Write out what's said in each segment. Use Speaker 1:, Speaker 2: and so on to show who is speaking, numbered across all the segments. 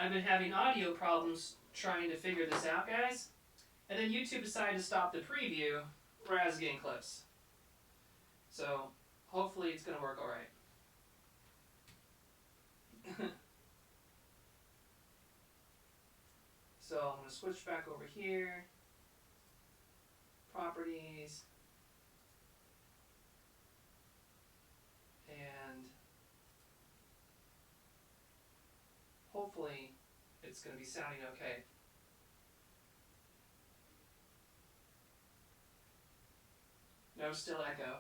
Speaker 1: I've been having audio problems trying to figure this out, guys. And then YouTube decided to stop the preview right as it's getting close. So hopefully it's going to work all right. So I'm going to switch back over here. Properties. And hopefully it's going to be sounding okay. No still echo.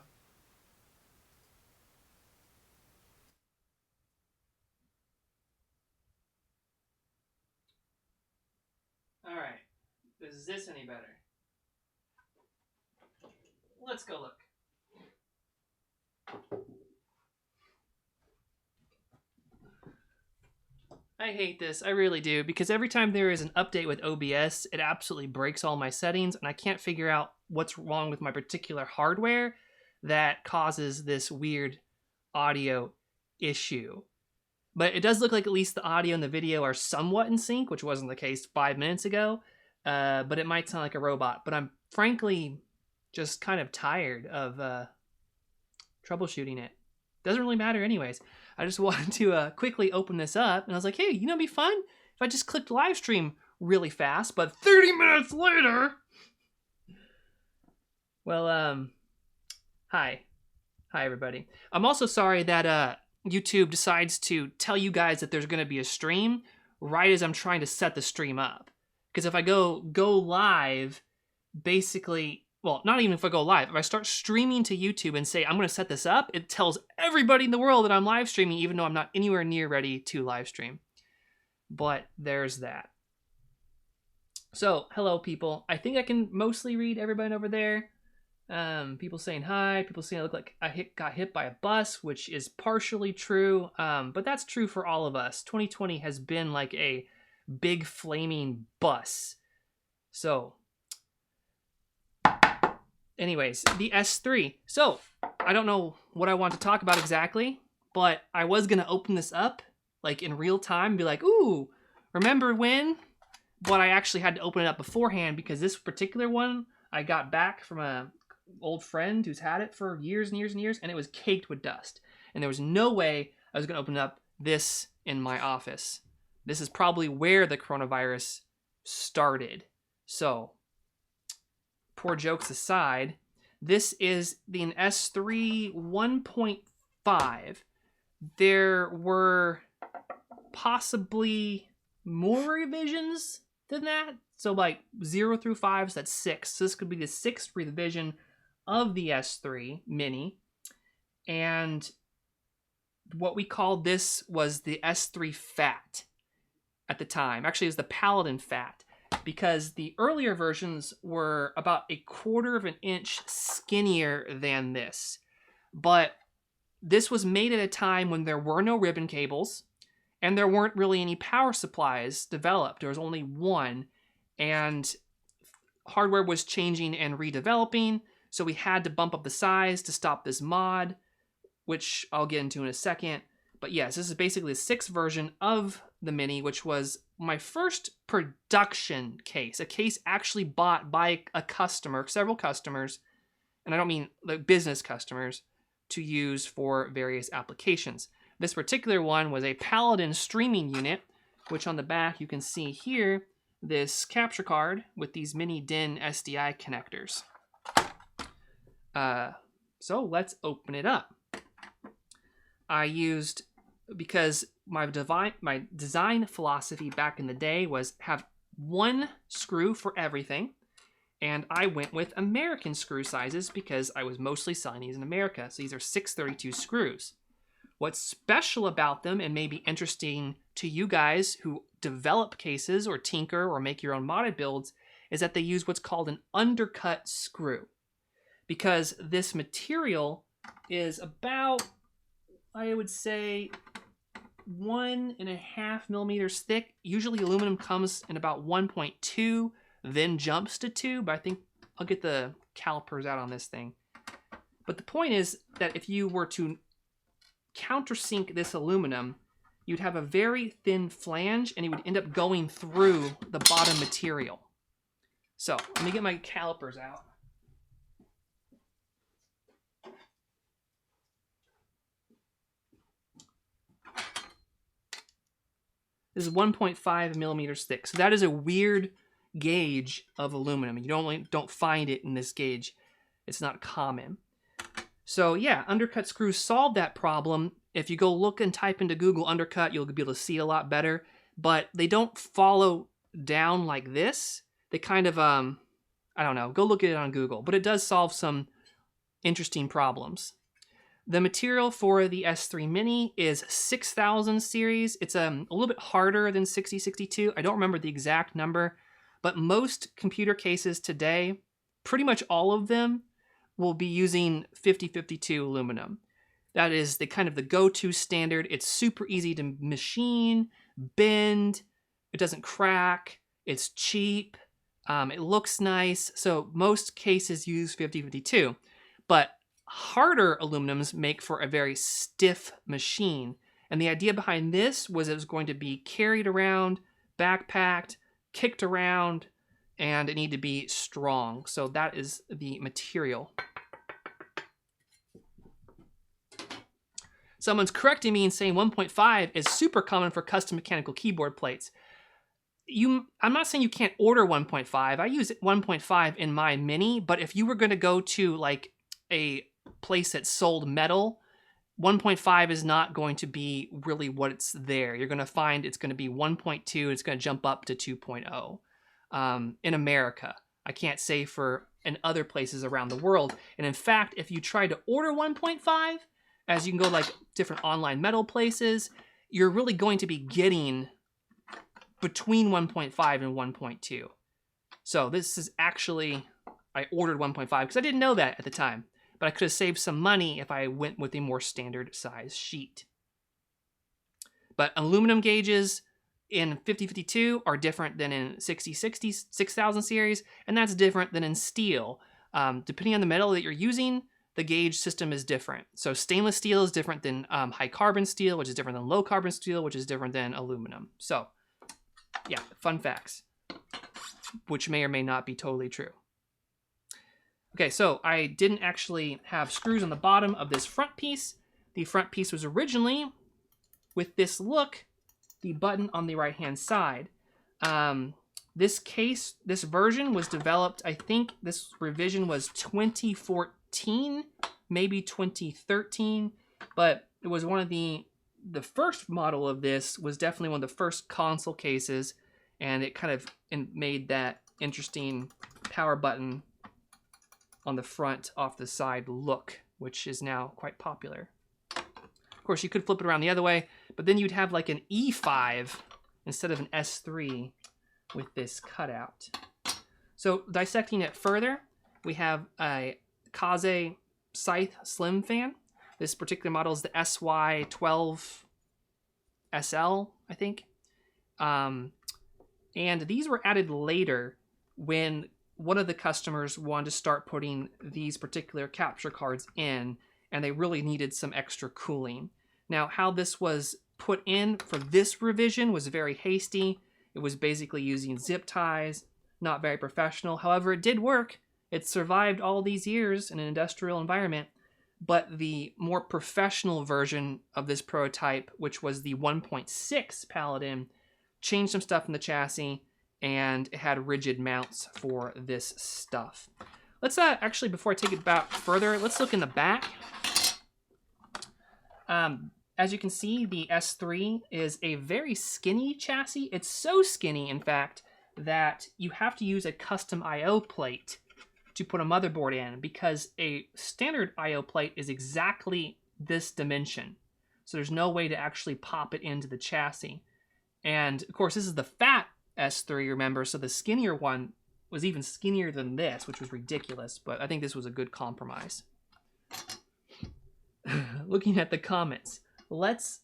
Speaker 1: All right. Is this any better? Let's go look. I hate this, I really do, because every time there is an update with OBS, it absolutely breaks all my settings, and I can't figure out what's wrong with my particular hardware that causes this weird audio issue. But it does look like at least the audio and the video are somewhat in sync, which wasn't the case 5 minutes ago, but it might sound like a robot. But I'm frankly just kind of tired of troubleshooting it. Doesn't really matter anyways. I just wanted to quickly open this up, and I was like, hey, you know, it'd be fun if I just clicked live stream really fast, but 30 minutes later. Well, hi everybody. I'm also sorry that YouTube decides to tell you guys that there's going to be a stream right as I'm trying to set the stream up. Because if I go live, basically, well, not even if I go live, if I start streaming to YouTube and say I'm going to set this up, it tells everybody in the world that I'm live streaming, even though I'm not anywhere near ready to live stream. But there's that. So, hello people. I think I can mostly read everybody over there. People saying hi, people saying I look like I got hit by a bus, which is partially true, but that's true for all of us. 2020 has been like a big flaming bus. So, anyways, the S3. So, I don't know what I want to talk about exactly, but I was going to open this up like in real time and be like, ooh, remember when? But I actually had to open it up beforehand because this particular one I got back from a old friend who's had it for years and years and years, and it was caked with dust. And there was no way I was going to open up this in my office. This is probably where the coronavirus started. So, poor jokes aside, this is the S3 1.5. There were possibly more revisions than that. So like 0 through 5, so that's 6. So this could be the 6th revision of the S3 Mini. And what we called this was the S3 Fat at the time. Actually, it was the Paladin Fat, because the earlier versions were about 1/4 of an inch skinnier than this. But this was made at a time when there were no ribbon cables, and there weren't really any power supplies developed. There was only one, and hardware was changing and redeveloping, so we had to bump up the size to stop this mod, which I'll get into in a second. But yes, this is basically the 6th version of the Mini, which was my first production case, a case actually bought by a customer, several customers, and I don't mean like business customers, to use for various applications. This particular one was a Paladin streaming unit, which on the back you can see here this capture card with these mini DIN SDI connectors. So let's open it up. I used, because my design philosophy back in the day was have one screw for everything, and I went with American screw sizes because I was mostly selling these in America. So these are 632 screws. What's special about them, and maybe interesting to you guys who develop cases or tinker or make your own modded builds, is that they use what's called an undercut screw. Because this material is about, I would say, 1.5 millimeters thick. Usually aluminum comes in about 1.2, then jumps to 2, but I think I'll get the calipers out on this thing. But the point is that if you were to countersink this aluminum, you'd have a very thin flange and it would end up going through the bottom material. So let me get my calipers out. This is 1.5 millimeters thick. So that is a weird gauge of aluminum. You don't find it in this gauge. It's not common. So yeah, undercut screws solve that problem. If you go look and type into Google undercut, you'll be able to see it a lot better. But they don't follow down like this. They kind of, I don't know, go look at it on Google. But it does solve some interesting problems. The material for the S3 Mini is 6000 series. It's a little bit harder than 6062. I don't remember the exact number, but most computer cases today, pretty much all of them, will be using 5052 aluminum. That is the kind of the go-to standard. It's super easy to machine, bend, it doesn't crack, it's cheap, it looks nice. So most cases use 5052, but harder aluminums make for a very stiff machine. And the idea behind this was it was going to be carried around, backpacked, kicked around, and it needed to be strong. So that is the material. Someone's correcting me and saying 1.5 is super common for custom mechanical keyboard plates. I'm not saying you can't order 1.5. I use 1.5 in my Mini, but if you were going to go to like a place that sold metal, 1.5 is not going to be really what it's there. You're going to find it's going to be 1.2. It's going to jump up to 2.0 in America. I can't say for in other places around the world. And in fact, if you try to order 1.5, as you can go like different online metal places, you're really going to be getting between 1.5 and 1.2. So this is actually, I ordered 1.5 because I didn't know that at the time. But I could have saved some money if I went with a more standard size sheet. But aluminum gauges in 5052 are different than in 6060 6000 series, and that's different than in steel. Depending on the metal that you're using, the gauge system is different. So stainless steel is different than high carbon steel, which is different than low carbon steel, which is different than aluminum. So yeah, fun facts, which may or may not be totally true. Okay, so I didn't actually have screws on the bottom of this front piece. The front piece was originally, with this look, the button on the right-hand side. This version was developed, I think this revision was 2014, maybe 2013, but it was one of the first model of this was definitely one of the first console cases, and it kind of made that interesting power button on the front off the side look, which is now quite popular. Of course, you could flip it around the other way, but then you'd have like an E5 instead of an S3 with this cutout. So dissecting it further, we have a Kaze Scythe Slim Fan. This particular model is the SY12 SL, I think. And these were added later when one of the customers wanted to start putting these particular capture cards in, and they really needed some extra cooling. Now, how this was put in for this revision was very hasty. It was basically using zip ties, not very professional. However, it did work. It survived all these years in an industrial environment, but the more professional version of this prototype, which was the 1.6 Paladin, changed some stuff in the chassis, and it had rigid mounts for this stuff. Let's actually, before I take it back further, let's look in the back. As you can see, the S3 is a very skinny chassis. It's so skinny, in fact, that you have to use a custom I/O plate to put a motherboard in, because a standard I/O plate is exactly this dimension. So there's no way to actually pop it into the chassis. And of course, this is the fat S3, remember, so the skinnier one was even skinnier than this, which was ridiculous, but I think this was a good compromise. Looking at the comments, let's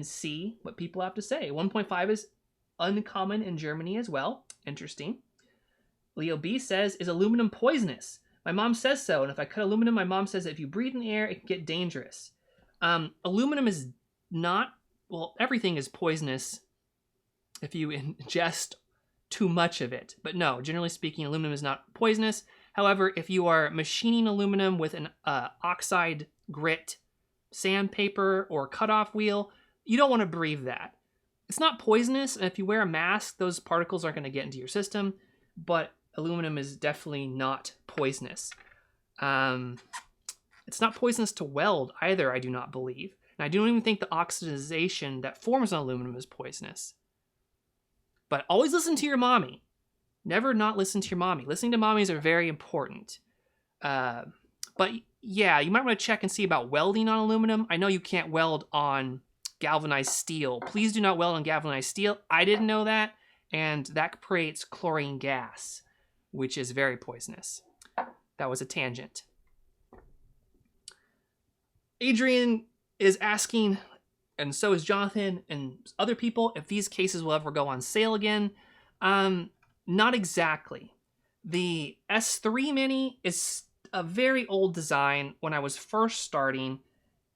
Speaker 1: see what people have to say. 1.5 is uncommon in Germany as well. Interesting. Leo B says, is aluminum poisonous? My mom says so, and if I cut aluminum, my mom says that if you breathe in the air, it can get dangerous. Aluminum is not well, everything is poisonous if you ingest too much of it. But no, generally speaking, aluminum is not poisonous. However, if you are machining aluminum with an oxide grit sandpaper or cutoff wheel, you don't want to breathe that. It's not poisonous, and if you wear a mask, those particles aren't going to get into your system, but aluminum is definitely not poisonous. It's not poisonous to weld either, I do not believe. And I don't even think the oxidization that forms on aluminum is poisonous. But always listen to your mommy. Never not listen to your mommy. Listening to mommies are very important. But yeah, you might want to check and see about welding on aluminum. I know you can't weld on galvanized steel. Please do not weld on galvanized steel. I didn't know that, and that creates chlorine gas, which is very poisonous. That was a tangent. Adrian is asking, and so is Jonathan and other people, if these cases will ever go on sale again. Not exactly. The S3 Mini is a very old design when I was first starting,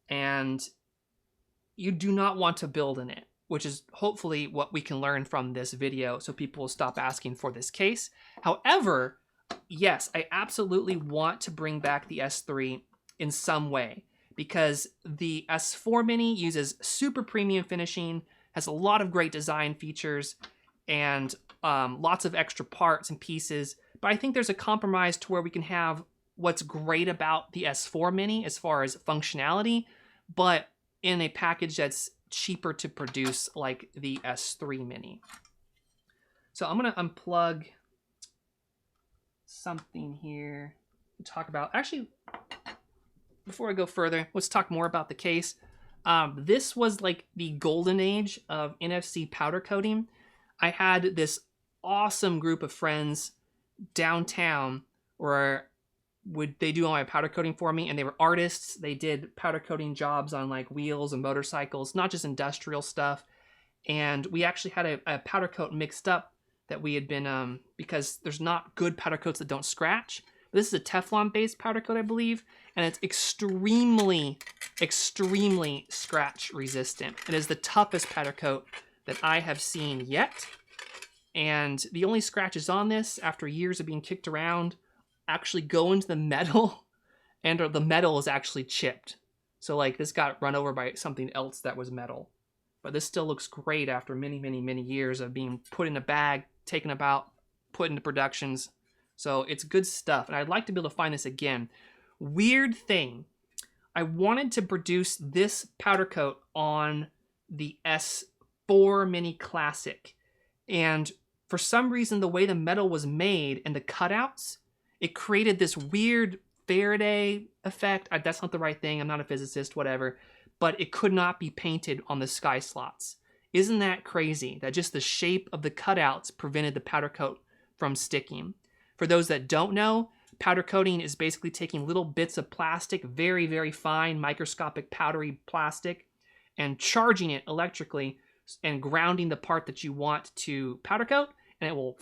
Speaker 1: and you do not want to build in it, which is hopefully what we can learn from this video so people will stop asking for this case. However, yes, I absolutely want to bring back the S3 in some way, because the S4 Mini uses super premium finishing, has a lot of great design features, and lots of extra parts and pieces. But I think there's a compromise to where we can have what's great about the S4 Mini as far as functionality, but in a package that's cheaper to produce, like the S3 Mini. So I'm gonna unplug something here to talk about. Actually, before I go further, let's talk more about the case. This was like the golden age of NFC powder coating. I had this awesome group of friends downtown where they do all my powder coating for me, and they were artists. They did powder coating jobs on like wheels and motorcycles, not just industrial stuff. And we actually had a powder coat mixed up that we had been, because there's not good powder coats that don't scratch. This is a Teflon based powder coat, I believe, and it's extremely, extremely scratch resistant. It is the toughest powder coat that I have seen yet. And the only scratches on this, after years of being kicked around, actually go into the metal, and the metal is actually chipped. So like this got run over by something else that was metal. But this still looks great after many, many, many years of being put in a bag, taken about, put into productions. So it's good stuff, and I'd like to be able to find this again. Weird thing, I wanted to produce this powder coat on the S4 Mini Classic, and for some reason the way the metal was made and the cutouts, it created this weird Faraday effect. That's not the right thing. I'm not a physicist, whatever. But it could not be painted on the sky slots. Isn't that crazy? That just the shape of the cutouts prevented the powder coat from sticking. For those that don't know, powder coating is basically taking little bits of plastic, very, very fine, microscopic, powdery plastic, and charging it electrically and grounding the part that you want to powder coat, and it will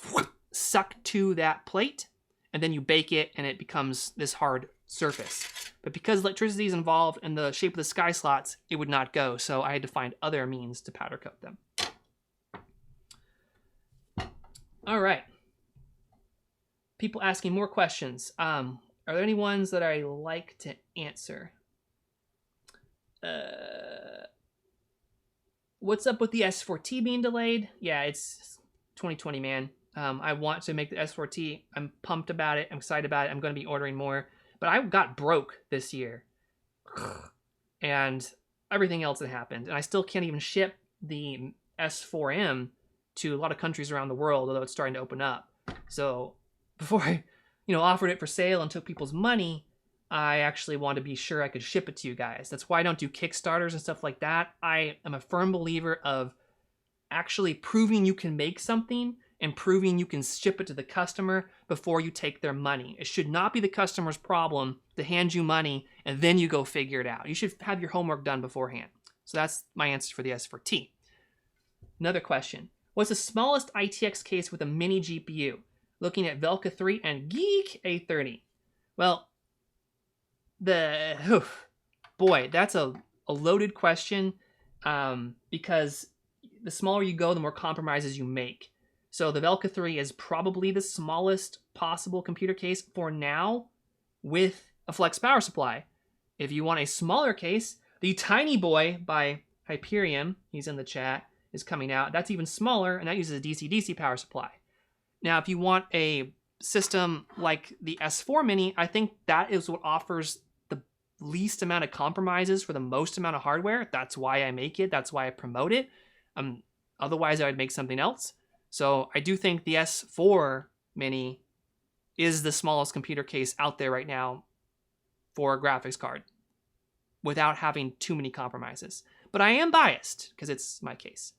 Speaker 1: suck to that plate. And then you bake it, and it becomes this hard surface. But because electricity is involved in the shape of the sky slots, it would not go. So I had to find other means to powder coat them. All right. People asking more questions. Are there any ones that I like to answer? What's up with the S4T being delayed? Yeah, it's 2020, man. I want to make the S4T. I'm pumped about it. I'm excited about it. I'm going to be ordering more. But I got broke this year. And everything else that happened. And I still can't even ship the S4M to a lot of countries around the world, although it's starting to open up. So before I, offered it for sale and took people's money, I actually wanted to be sure I could ship it to you guys. That's why I don't do Kickstarters and stuff like that. I am a firm believer of actually proving you can make something and proving you can ship it to the customer before you take their money. It should not be the customer's problem to hand you money and then you go figure it out. You should have your homework done beforehand. So that's my answer for the S4T. Another question. What's the smallest ITX case with a mini GPU? Looking at Velka 3 and Geek A30. Well, boy, that's a loaded question. because the smaller you go, the more compromises you make. So the Velka 3 is probably the smallest possible computer case for now with a flex power supply. If you want a smaller case, the Tiny Boy by Hyperion, he's in the chat, is coming out. That's even smaller, and that uses a DC-DC power supply. Now, if you want a system like the S4 Mini, I think that is what offers the least amount of compromises for the most amount of hardware. That's why I make it. That's why I promote it. Otherwise, I would make something else. So I do think the S4 Mini is the smallest computer case out there right now for a graphics card without having too many compromises. But I am biased because it's my case.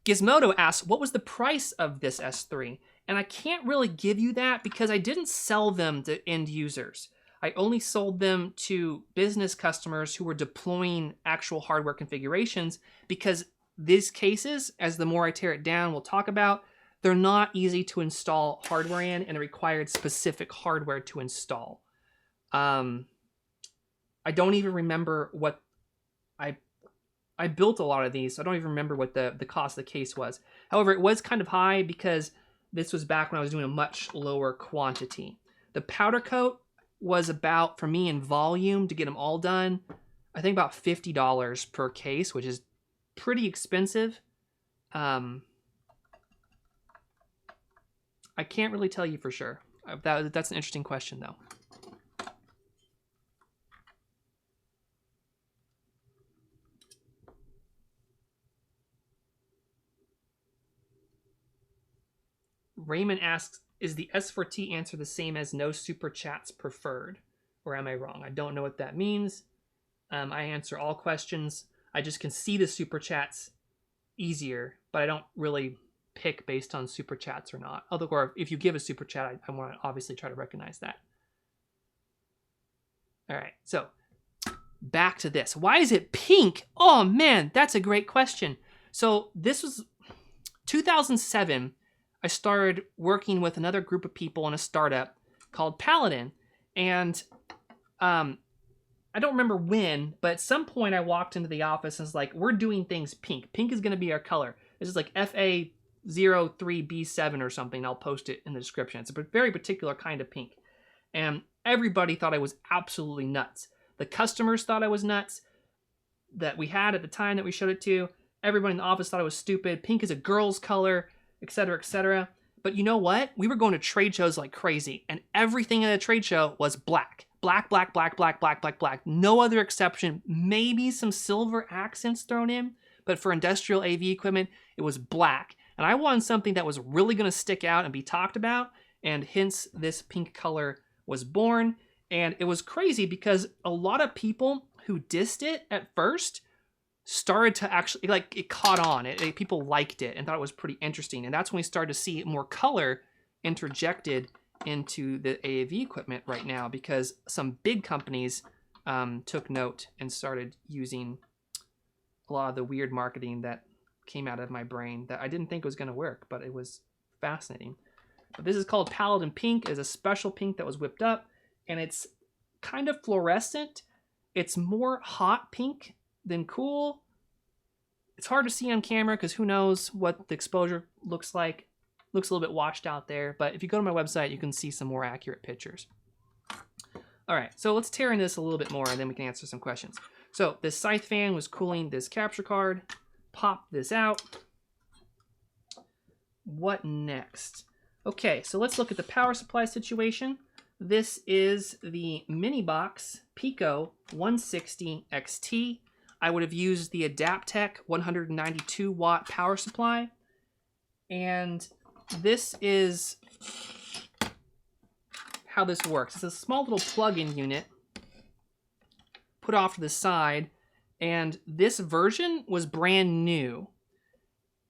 Speaker 1: Gizmodo asks, what was the price of this S3? And I can't really give you that because I didn't sell them to end users. I only sold them to business customers who were deploying actual hardware configurations, because these cases, as the more I tear it down, we'll talk about, they're not easy to install hardware in, and it required specific hardware to install. I don't even remember what I built a lot of these, so I don't even remember what the cost of the case was. However, it was kind of high because this was back when I was doing a much lower quantity. The powder coat was about, for me in volume, to get them all done, I think about $50 per case, which is pretty expensive. I can't really tell you for sure. That's an interesting question, though. Raymond asks, is the S4T answer the same as no super chats preferred? Or am I wrong? I don't know what that means. I answer all questions. I just can see the super chats easier, but I don't really pick based on super chats or not. Although, if you give a super chat, I want to obviously try to recognize that. All right, so back to this. Why is it pink? Oh man, that's a great question. So this was 2007. I started working with another group of people in a startup called Paladin. And I don't remember when, but at some point I walked into the office and was like, we're doing things pink. Pink is going to be our color. This is like FA03B7 or something. I'll post it in the description. It's a very particular kind of pink. And everybody thought I was absolutely nuts. The customers thought I was nuts that we had at the time that we showed it to. Everybody in the office thought I was stupid. Pink is a girl's color, etc., etc. But you know what? We were going to trade shows like crazy, and everything at a trade show was black. Black, black, black, black, black, black, black. No other exception. Maybe some silver accents thrown in, but for industrial AV equipment, it was black. And I wanted something that was really going to stick out and be talked about, and hence this pink color was born. And it was crazy because a lot of people who dissed it at first started to actually, like, it caught on. People liked it and thought it was pretty interesting. And that's when we started to see more color interjected into the AV equipment right now, because some big companies took note and started using a lot of the weird marketing that came out of my brain that I didn't think was going to work, but it was fascinating. But this is called Paladin Pink. It's a special pink that was whipped up, and it's kind of fluorescent. It's more hot pink than cool. It's hard to see on camera because who knows what the exposure looks like. Looks a little bit washed out there, but if you go to my website, you can see some more accurate pictures. All right, so let's tear into this a little bit more, and then we can answer some questions. So this scythe fan was cooling this capture card. Pop this out. What next? Okay, so let's look at the power supply situation. This is the mini box Pico 160 XT. I would have used the Adaptec 192 watt power supply. And this is how this works. It's a small little plug-in unit put off to the side. And this version was brand new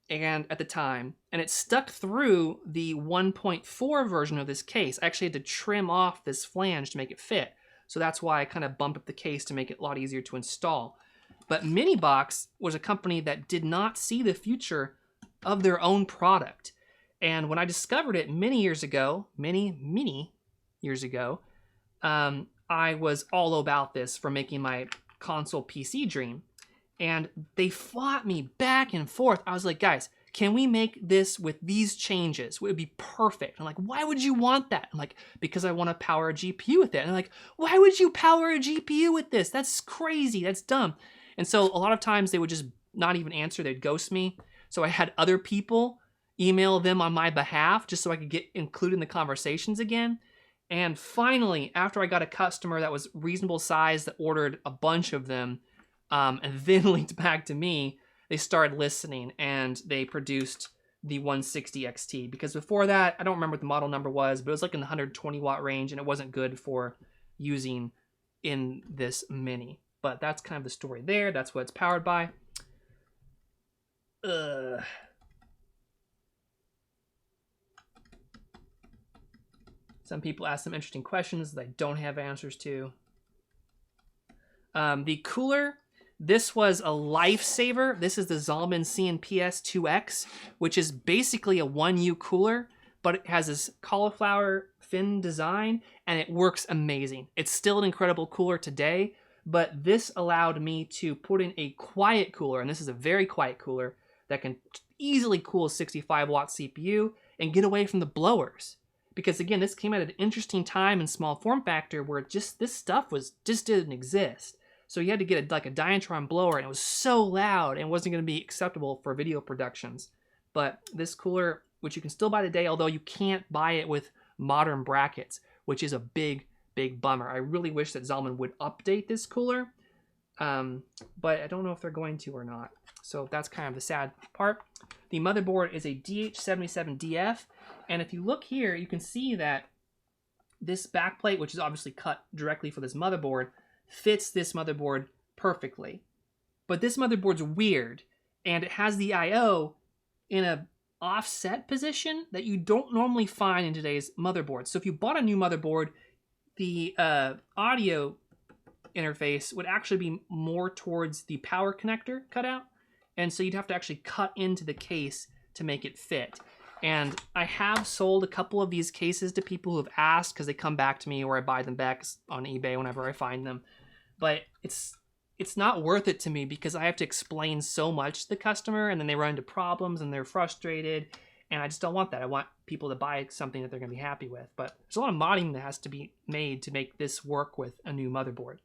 Speaker 1: and at the time, and it stuck through the 1.4 version of this case. I actually had to trim off this flange to make it fit. So that's why I kind of bumped up the case to make it a lot easier to install. But Minibox was a company that did not see the future of their own product. And when I discovered it many years ago, I was all about this for making my console PC dream. And they fought me back and forth. I was like, guys, can we make this with these changes? It would be perfect. I'm like, why would you want that? I'm like, because I want to power a GPU with it. And I'm like, why would you power a GPU with this? That's crazy. That's dumb. And so a lot of times they would just not even answer. They'd ghost me. So I had other people email them on my behalf just so I could get included in the conversations again. And finally, after I got a customer that was reasonable size that ordered a bunch of them and then linked back to me, they started listening and they produced the 160 XT. Because before that, I don't remember what the model number was, but it was like in the 120 watt range and it wasn't good for using in this Mini. But that's kind of the story there. That's what it's powered by. Some people ask some interesting questions that I don't have answers to. The cooler, this was a lifesaver. This is the Zalman CNPS2X, which is basically a 1U cooler, but it has this cauliflower fin design, and it works amazing. It's still an incredible cooler today, but this allowed me to put in a quiet cooler, and this is a very quiet cooler that can easily cool a 65 watt CPU and get away from the blowers. Because again, this came at an interesting time in small form factor where just this stuff just didn't exist. So you had to get like a Diantron blower, and it was so loud and wasn't going to be acceptable for video productions. But this cooler, which you can still buy today, although you can't buy it with modern brackets, which is a big, big bummer. I really wish that Zalman would update this cooler, but I don't know if they're going to or not. So that's kind of the sad part. The motherboard is a DH77DF, and if you look here, you can see that this backplate, which is obviously cut directly for this motherboard, fits this motherboard perfectly. But this motherboard's weird, and it has the I/O in a offset position that you don't normally find in today's motherboards. So if you bought a new motherboard, the audio interface would actually be more towards the power connector cutout, and so you'd have to actually cut into the case to make it fit. And I have sold a couple of these cases to people who have asked because they come back to me, or I buy them back on eBay whenever I find them. But it's not worth it to me because I have to explain so much to the customer, and then they run into problems and they're frustrated, and I just don't want that. I want people to buy something that they're going to be happy with. But there's a lot of modding that has to be made to make this work with a new motherboard.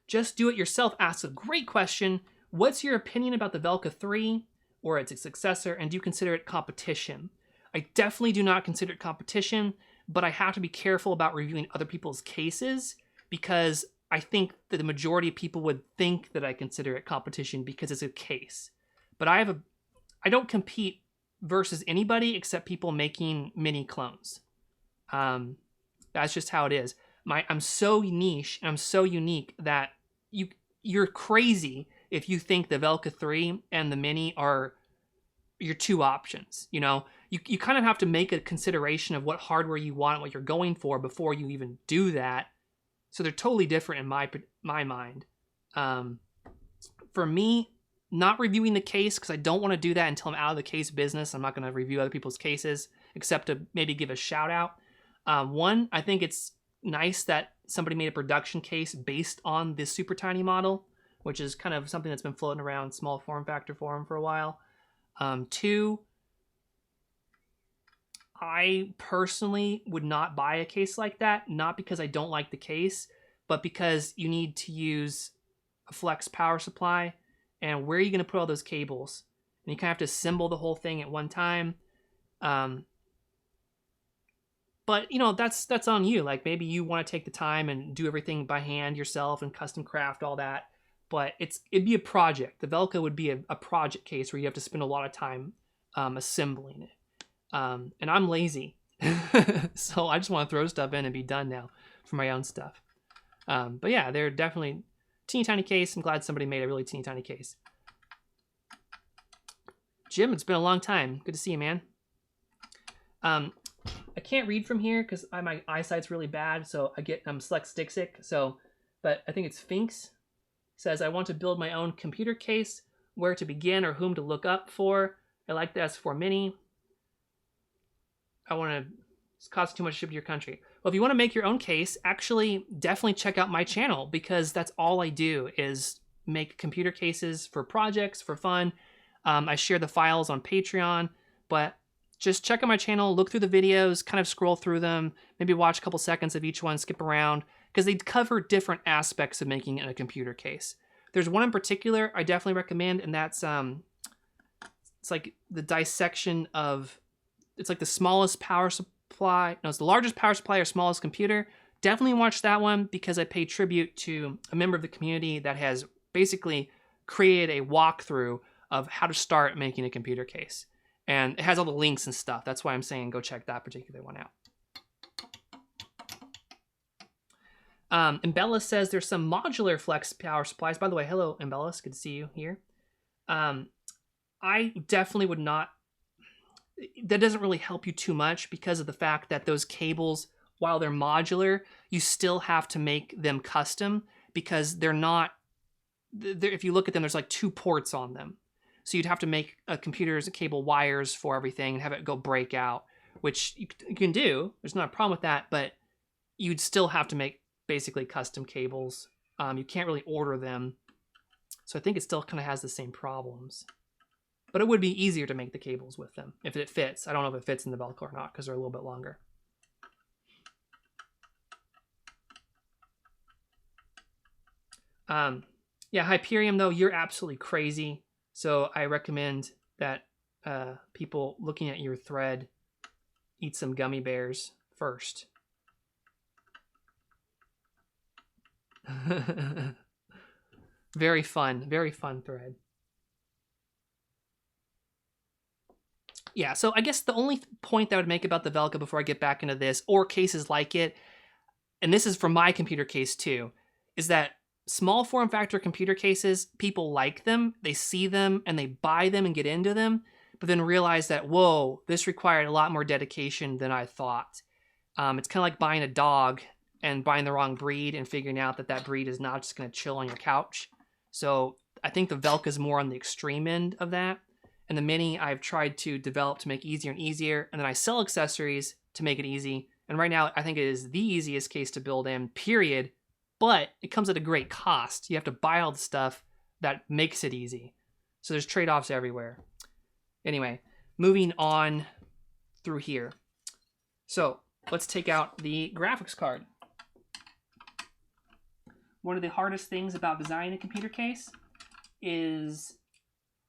Speaker 1: Just Do It Yourself asks a great question. What's your opinion about the Velka 3 or its successor, and do you consider it competition? I definitely do not consider it competition, but I have to be careful about reviewing other people's cases because I think that the majority of people would think that I consider it competition because it's a case. But I don't compete versus anybody except people making mini clones. That's just how it is. I'm so niche and I'm so unique that you're crazy if you think the Velka 3 and the Mini are your two options. You know, you kind of have to make a consideration of what hardware you want, what you're going for before you even do that. So they're totally different in my mind. For me, not reviewing the case, because I don't want to do that until I'm out of the case business. I'm not going to review other people's cases, except to maybe give a shout out. One, I think it's nice that somebody made a production case based on this super tiny model, which is kind of something that's been floating around small form factor forum for a while. Two, I personally would not buy a case like that, not because I don't like the case, but because you need to use a flex power supply, and where are you going to put all those cables? And you kind of have to assemble the whole thing at one time. But, you know, that's on you. Like, maybe you want to take the time and do everything by hand yourself and custom craft all that. But it'd be a project. The Velka would be a project case where you have to spend a lot of time assembling it. And I'm lazy. So I just want to throw stuff in and be done now for my own stuff. But yeah, they're definitely teeny tiny case. I'm glad somebody made a really teeny tiny case. Jim, it's been a long time. Good to see you, man. I can't read from here because my eyesight's really bad, so I'm dyslexic. So, but I think it's Finks. Says, I want to build my own computer case, where to begin or whom to look up for. I like the S4 Mini. I want to It's costing too much to ship to your country. Well, if you want to make your own case, actually definitely check out my channel, because that's all I do is make computer cases for projects, for fun. I share the files on Patreon, but just check out my channel, look through the videos, kind of scroll through them, maybe watch a couple seconds of each one, skip around, because they cover different aspects of making a computer case. There's one in particular I definitely recommend, and that's it's like the dissection of, it's like the smallest power supply, no, it's the largest power supply or smallest computer. Definitely watch that one, because I pay tribute to a member of the community that has basically created a walkthrough of how to start making a computer case. And it has all the links and stuff. That's why I'm saying go check that particular one out. Embella says there's some modular flex power supplies. By the way, hello, Embella. It's good to see you here. I definitely would not... That doesn't really help you too much, because of the fact that those cables, while they're modular, you still have to make them custom, because they're not... if you look at them, there's like 2 ports on them. So you'd have to make a computer's cable wires for everything and have it go break out, which you can do. There's not a problem with that, but you'd still have to make basically custom cables. You can't really order them. So I think it still kind of has the same problems. But it would be easier to make the cables with them if it fits. I don't know if it fits in the Velcro or not, because they're a little bit longer. Yeah, Hyperion, though, you're absolutely crazy. So I recommend that people looking at your thread eat some gummy bears first. Very fun thread. Yeah, so I guess the only point that I would make about the Velka before I get back into this, or cases like it, and this is for my computer case too, is that small form factor computer cases, people like them, they see them, and they buy them and get into them, but then realize that, whoa, this required a lot more dedication than I thought. It's kind of like buying a dog and buying the wrong breed and figuring out that that breed is not just going to chill on your couch. So I think the Velka is more on the extreme end of that. And the Mini I've tried to develop to make easier and easier, and then I sell accessories to make it easy. And right now, I think it is the easiest case to build in, period. But it comes at a great cost. You have to buy all the stuff that makes it easy. So there's trade-offs everywhere. Anyway, moving on through here. So let's take out the graphics card. One of the hardest things about designing a computer case is,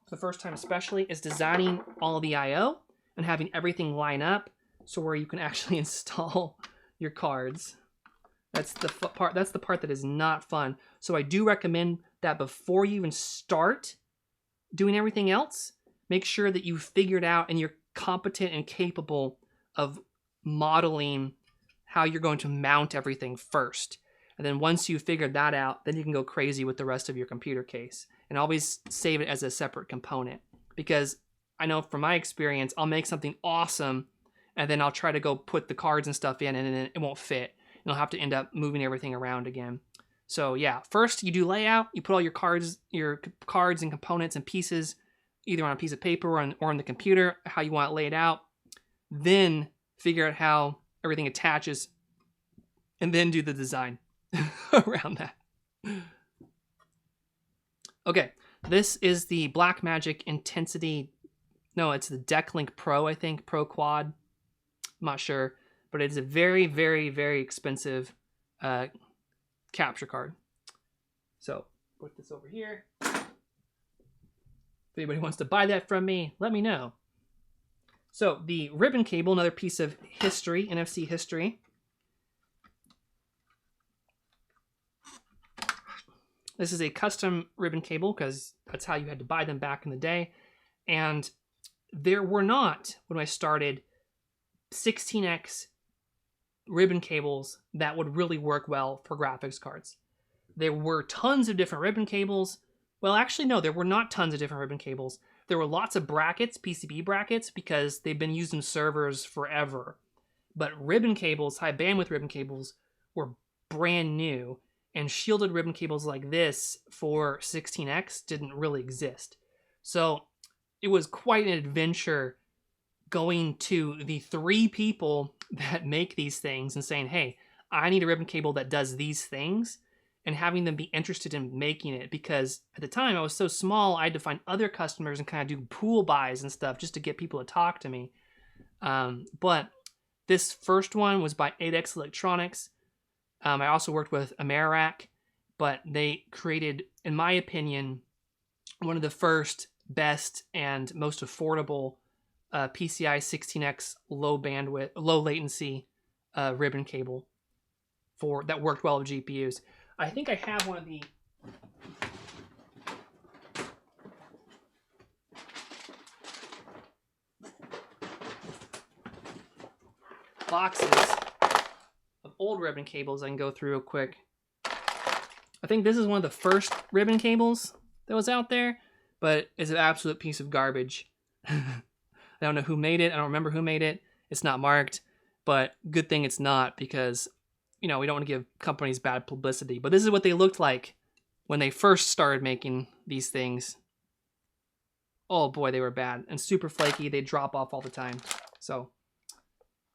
Speaker 1: for the first time especially, is designing all the I/O and having everything line up so where you can actually install your cards. That's the part. That's the part that is not fun. So I do recommend that before you even start doing everything else, make sure that you've figured out and you're competent and capable of modeling how you're going to mount everything first. And then once you've figured that out, then you can go crazy with the rest of your computer case. And always save it as a separate component. Because I know from my experience, I'll make something awesome, and then I'll try to go put the cards and stuff in, and then it won't fit. And I'll have to end up moving everything around again. So yeah, first you do layout, you put all your cards and components and pieces either on a piece of paper or on the computer, how you want it laid out. Then figure out how everything attaches, and then do the design around that. Okay, this is the Blackmagic Intensity. No, it's the Decklink Pro, I think. Pro Quad. I'm not sure. But it's a very, very, very expensive capture card. So, put this over here. If anybody wants to buy that from me, let me know. So, the ribbon cable, another piece of history, NFC history. This is a custom ribbon cable because that's how you had to buy them back in the day. And there were not, when I started, 16x ribbon cables that would really work well for graphics cards. There were tons of different ribbon cables. Well, actually, no, there were not tons of different ribbon cables. There were lots of brackets, PCB brackets, because they've been used in servers forever. But ribbon cables, high bandwidth ribbon cables, were brand new. And shielded ribbon cables like this for 16x didn't really exist. So it was quite an adventure going to the 3 people that make these things and saying, hey, I need a ribbon cable that does these things, and having them be interested in making it, because at the time I was so small, I had to find other customers and kind of do pool buys and stuff just to get people to talk to me. But this first one was by 8X Electronics. I also worked with Amerirac, but they created, in my opinion, one of the first, best, and most affordable PCI 16X low bandwidth, low latency ribbon cable that worked well with GPUs. I think I have one of the boxes of old ribbon cables I can go through real quick. I think this is one of the first ribbon cables that was out there, but it's an absolute piece of garbage. I don't know who made it. I don't remember who made it. It's not marked, but good thing it's not, because we don't want to give companies bad publicity. But this is what they looked like when they first started making these things. Oh boy, they were bad and super flaky. They drop off all the time. So,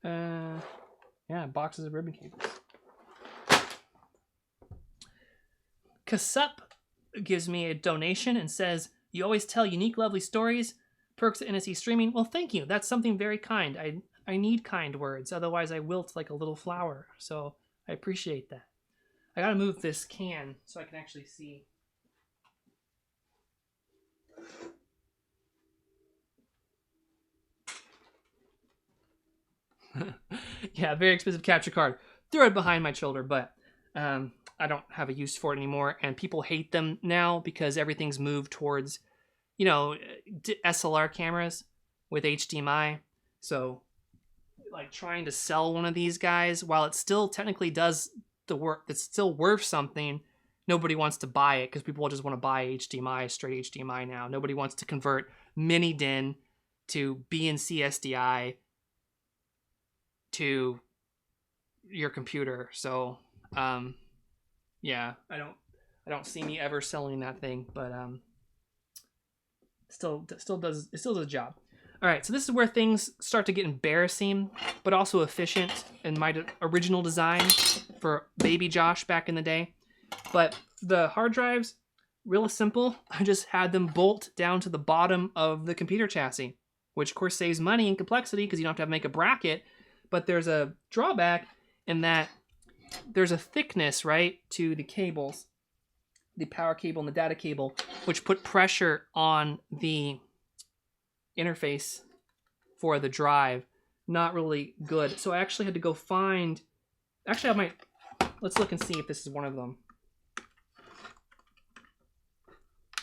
Speaker 1: yeah, boxes of ribbon cables. Kasup gives me a donation and says, you always tell unique, lovely stories. Perks of NSE streaming. Well, thank you. That's something very kind. I need kind words. Otherwise, I wilt like a little flower. So I appreciate that. I gotta move this can so I can actually see. Yeah, very expensive capture card. Throw it behind my shoulder, but I don't have a use for it anymore. And people hate them now because everything's moved towards, SLR cameras with HDMI. So, like, trying to sell one of these guys, while it still technically does the work, that's still worth something, nobody wants to buy it because people just want to buy HDMI, straight HDMI now. Nobody wants to convert mini DIN to BNC SDI to your computer. So, yeah, I don't see me ever selling that thing, but still does the job. All right, so this is where things start to get embarrassing, but also efficient in my original design for Baby Josh back in the day. But the hard drives, real simple. I just had them bolt down to the bottom of the computer chassis, which of course saves money and complexity because you don't have to make a bracket. But there's a drawback in that there's a thickness, right, to the cables, the power cable and the data cable, which put pressure on the interface for the drive. Not really good. So I actually had to go find, let's look and see if this is one of them.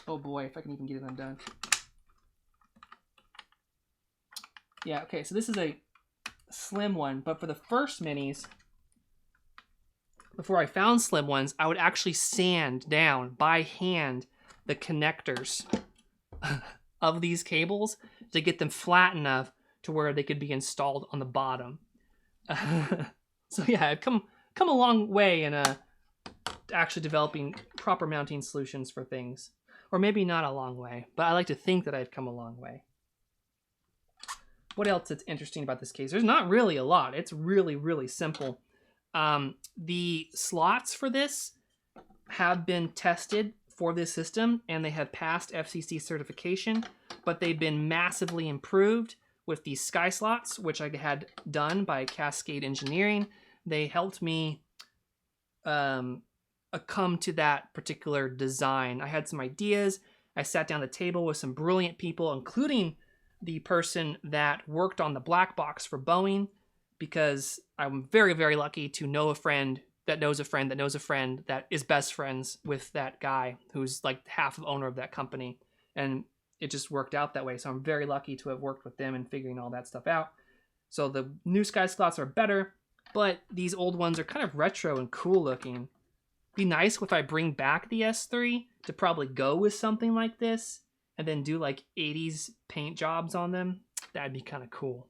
Speaker 1: Oh boy, if I can even get it undone. Yeah, okay, so this is a slim one, but for the first minis, before I found slim ones, I would actually sand down by hand the connectors of these cables to get them flat enough to where they could be installed on the bottom. So yeah, I've come a long way in actually developing proper mounting solutions for things. Or maybe not a long way, but I like to think that I've come a long way. What else is interesting about this case? There's not really a lot. It's really, really simple. The slots for this have been tested for this system, and they have passed FCC certification, but they've been massively improved with these sky slots, which I had done by Cascade Engineering. They helped me come to that particular design. I had some ideas. I sat down at the table with some brilliant people, including the person that worked on the black box for Boeing, because I'm very, very lucky to know a friend that knows a friend that knows a friend that is best friends with that guy who's like half of owner of that company. And it just worked out that way. So I'm very lucky to have worked with them and figuring all that stuff out. So the new sky slots are better, but these old ones are kind of retro and cool looking. Be nice if I bring back the S3 to probably go with something like this and then do like 80s paint jobs on them. That'd be kind of cool.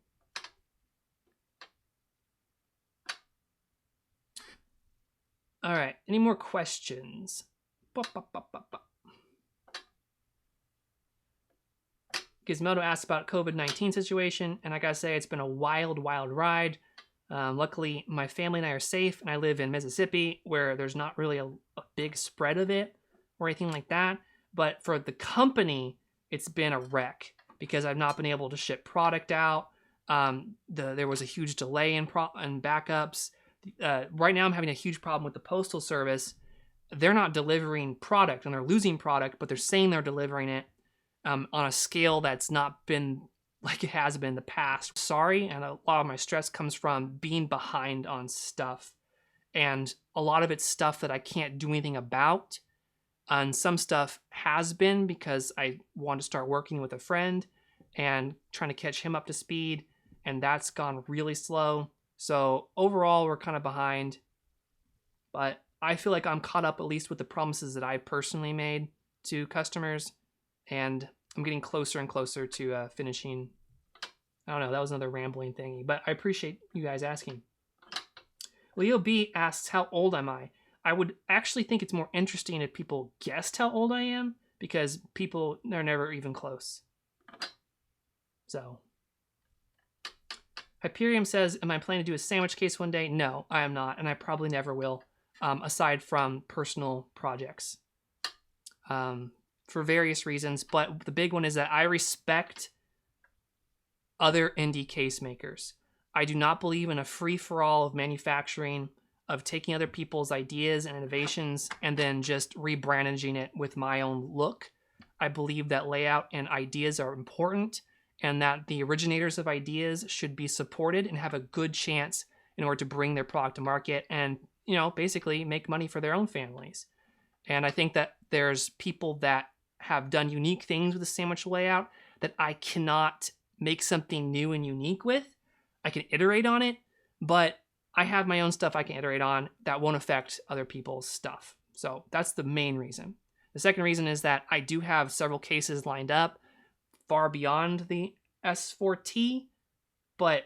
Speaker 1: All right, any more questions? Gizmodo asked about COVID-19 situation, and I gotta say, it's been a wild, wild ride. Luckily, my family and I are safe, and I live in Mississippi, where there's not really a big spread of it or anything like that. But for the company, it's been a wreck because I've not been able to ship product out. There was a huge delay in backups. Right now, I'm having a huge problem with the Postal Service. They're not delivering product, and they're losing product, but they're saying they're delivering it on a scale that's not been like it has been in the past. Sorry, and a lot of my stress comes from being behind on stuff. And a lot of it's stuff that I can't do anything about. And some stuff has been because I want to start working with a friend and trying to catch him up to speed. And that's gone really slow. So overall, we're kind of behind. But I feel like I'm caught up at least with the promises that I personally made to customers. And I'm getting closer and closer to finishing. I don't know, that was another rambling thingy. But I appreciate you guys asking. Leo B asks, how old am I? I would actually think it's more interesting if people guessed how old I am, because people, they're never even close. So, Hyperium says, am I planning to do a sandwich case one day? No, I am not, and I probably never will, aside from personal projects. For various reasons, but the big one is that I respect other indie case makers. I do not believe in a free-for-all of manufacturing, of taking other people's ideas and innovations and then just rebranding it with my own look. I believe that layout and ideas are important and that the originators of ideas should be supported and have a good chance in order to bring their product to market and, you know, basically make money for their own families. And I think that there's people that have done unique things with the sandwich layout that I cannot make something new and unique with. I can iterate on it, but I have my own stuff I can iterate on that won't affect other people's stuff. So that's the main reason. The second reason is that I do have several cases lined up far beyond the S4T, but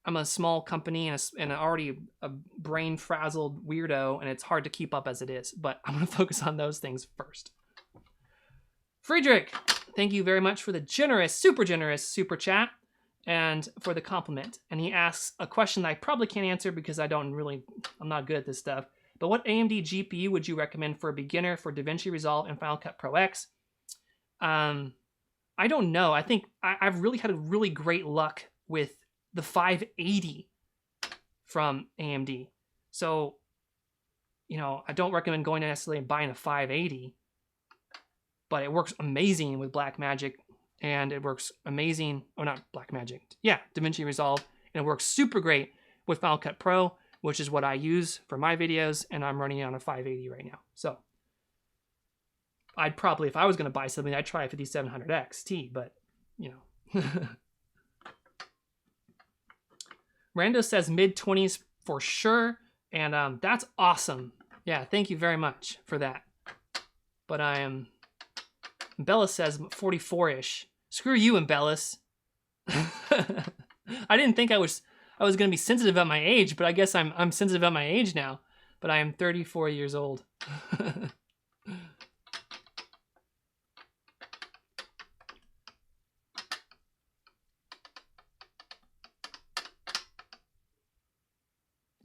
Speaker 1: I'm a small company and already a brain-frazzled weirdo, and it's hard to keep up as it is. But I'm going to focus on those things first. Friedrich, thank you very much for the generous super chat and for the compliment. And he asks a question that I probably can't answer because I'm not good at this stuff. But what AMD GPU would you recommend for a beginner for DaVinci Resolve and Final Cut Pro X? I don't know. I think I've really had a really great luck with the 580 from AMD. So, you know, I don't recommend going necessarily and buying a 580, but it works amazing with Blackmagic, and it works amazing, or not Blackmagic, yeah, DaVinci Resolve, and it works super great with Final Cut Pro, which is what I use for my videos, and I'm running it on a 580 right now. So I'd probably, if I was going to buy something, I'd try a 5700 XT, but, you know. Rando says mid-20s for sure, and that's awesome. Yeah, thank you very much for that. But I am... Bella says 44-ish. Screw you, Embellis. I didn't think I was going to be sensitive about my age, but I guess I'm sensitive about my age now. But I am 34 years old.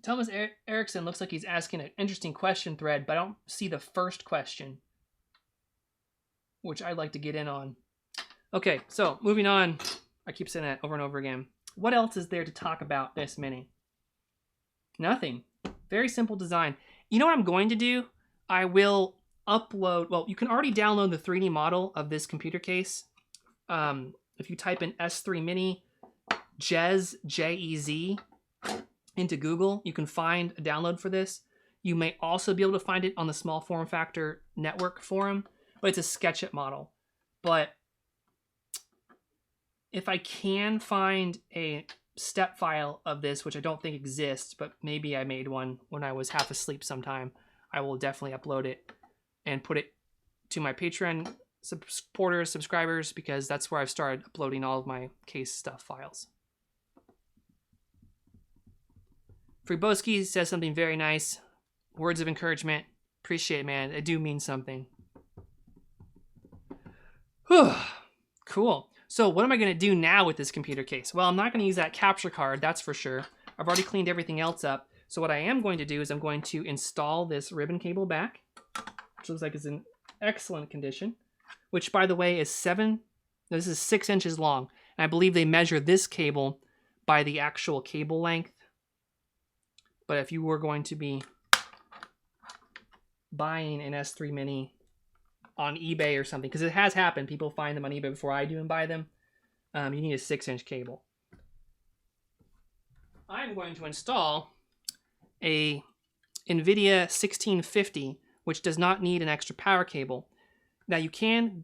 Speaker 1: Thomas Erickson looks like he's asking an interesting question thread, but I don't see the first question, which I'd like to get in on. Okay, so moving on. I keep saying that over and over again. What else is there to talk about this mini? Nothing. Very simple design. You know what I'm going to do? I will upload, well, you can already download the 3D model of this computer case. If you type in S3 Mini Jez, J-E-Z, into Google, you can find a download for this. You may also be able to find it on the Small Form Factor Network forum, but it's a SketchUp model. But if I can find a step file of this, which I don't think exists, but maybe I made one when I was half asleep sometime, I will definitely upload it and put it to my Patreon supporters, subscribers, because that's where I've started uploading all of my case stuff files. Friboski says something very nice. Words of encouragement. Appreciate it, man. It do mean something. Whew. Cool. So what am I going to do now with this computer case? Well, I'm not going to use that capture card, that's for sure. I've already cleaned everything else up. So what I am going to do is I'm going to install this ribbon cable back, which looks like it's in excellent condition, which by the way is 6 inches long. And I believe they measure this cable by the actual cable length. But if you were going to be buying an S3 Mini on eBay or something, because it has happened, people find them on eBay before I do and buy them, you need a 6-inch cable. I'm going to install a NVIDIA 1650, which does not need an extra power cable. Now you can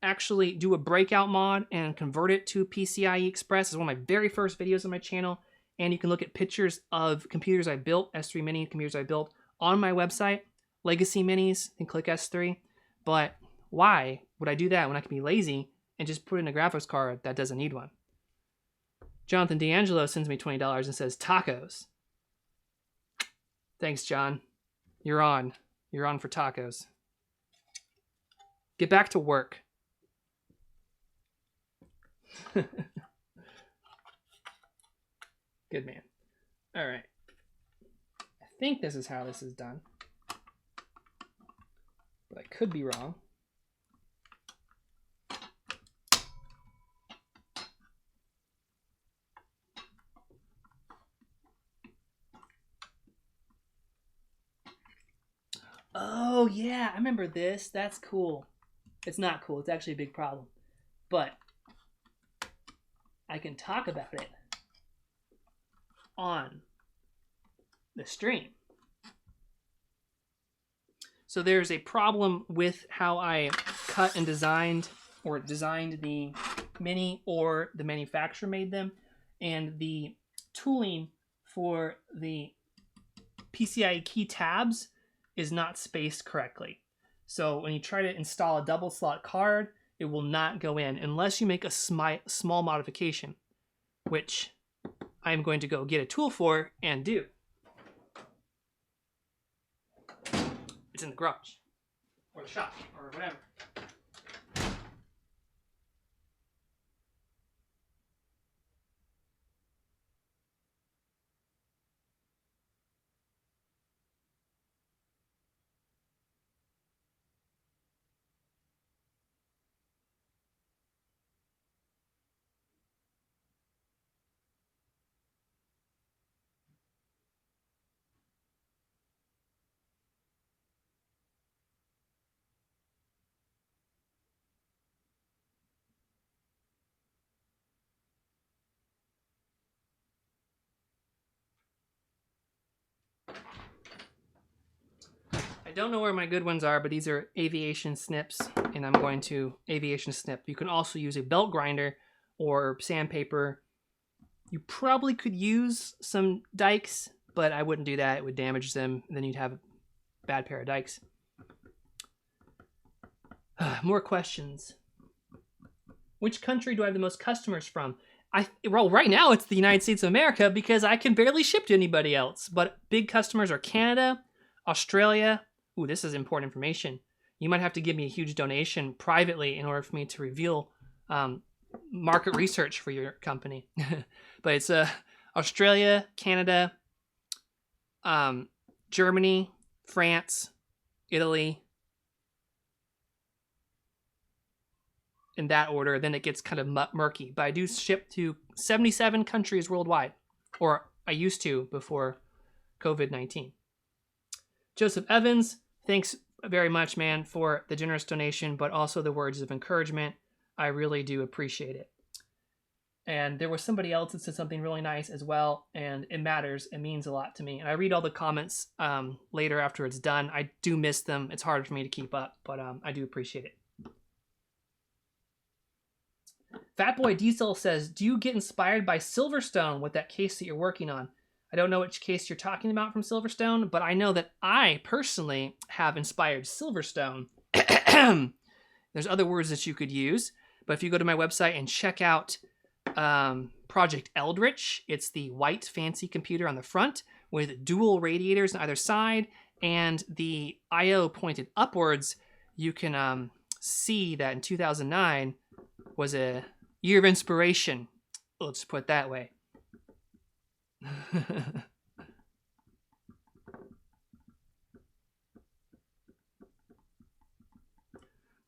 Speaker 1: actually do a breakout mod and convert it to PCIe Express. It's one of my very first videos on my channel, and you can look at pictures of computers I built, S3 Mini computers I built, on my website, Legacy Minis, and click S3. But why would I do that when I can be lazy and just put in a graphics card that doesn't need one? Jonathan D'Angelo sends me $20 and says, tacos. Thanks, John. You're on. You're on for tacos. Get back to work. Good man. All right. I think this is how this is done, but I could be wrong. Oh yeah, I remember this. That's cool. It's not cool. It's actually a big problem, but I can talk about it on the stream. So there's a problem with how I cut and designed the Mini, or the manufacturer made them, and the tooling for the PCIe key tabs is not spaced correctly. So when you try to install a double slot card, it will not go in unless you make a small modification, which I'm going to go get a tool for and do. It's in the garage, or the shop, or whatever. I don't know where my good ones are, but these are aviation snips, and I'm going to aviation snip. You can also use a belt grinder or sandpaper. You probably could use some dikes, but I wouldn't do that. It would damage them, and then you'd have a bad pair of dikes. More questions. Which country do I have the most customers from? Well, right now it's the United States of America because I can barely ship to anybody else. But big customers are Canada, Australia. Ooh, this is important information. You might have to give me a huge donation privately in order for me to reveal market research for your company. But it's Australia, Canada, Germany, France, Italy, in that order. Then it gets kind of murky. But I do ship to 77 countries worldwide, or I used to before COVID-19. Joseph Evans, thanks very much, man, for the generous donation, but also the words of encouragement. I really do appreciate it. And there was somebody else that said something really nice as well, and it matters. It means a lot to me. And I read all the comments later after it's done. I do miss them. It's hard for me to keep up, but I do appreciate it. Fatboy Diesel says, do you get inspired by Silverstone with that case that you're working on? I don't know which case you're talking about from Silverstone, but I know that I personally have inspired Silverstone. There's other words that you could use, but if you go to my website and check out Project Eldritch, it's the white fancy computer on the front with dual radiators on either side, and the I/O pointed upwards. You can see that in 2009 was a Year of inspiration. Let's put it that way.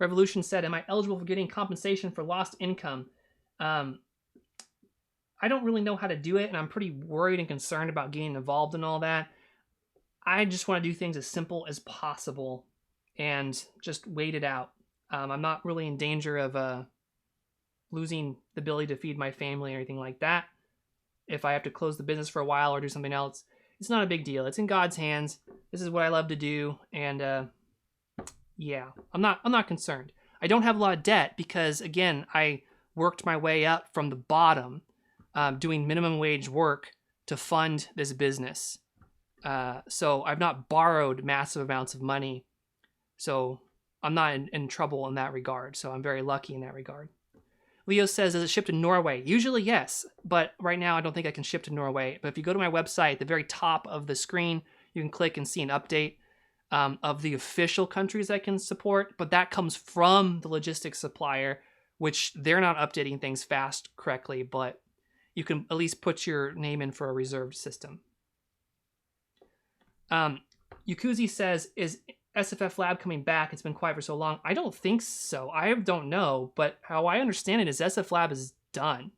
Speaker 1: Revolution said, am I eligible for getting compensation for lost income? I don't really know how to do it, and I'm pretty worried and concerned about getting involved in all that. I just want to do things as simple as possible and just wait it out. I'm not really in danger of losing the ability to feed my family or anything like that. If I have to close the business for a while or do something else, it's not a big deal. It's in God's hands. This is what I love to do, and yeah, I'm not concerned. I don't have a lot of debt because, again, I worked my way up from the bottom, doing minimum wage work to fund this business. So I've not borrowed massive amounts of money. So I'm not in trouble in that regard. So I'm very lucky in that regard. Leo says, does it ship to Norway? Usually, yes. But right now, I don't think I can ship to Norway. But if you go to my website, at the very top of the screen, you can click and see an update of the official countries I can support. But that comes from the logistics supplier, which they're not updating things fast correctly. But you can at least put your name in for a reserved system. Yukuzi says, is SFF Lab coming back? It's been quiet for so long. I don't think so. I don't know, but how I understand it is SF Lab is done.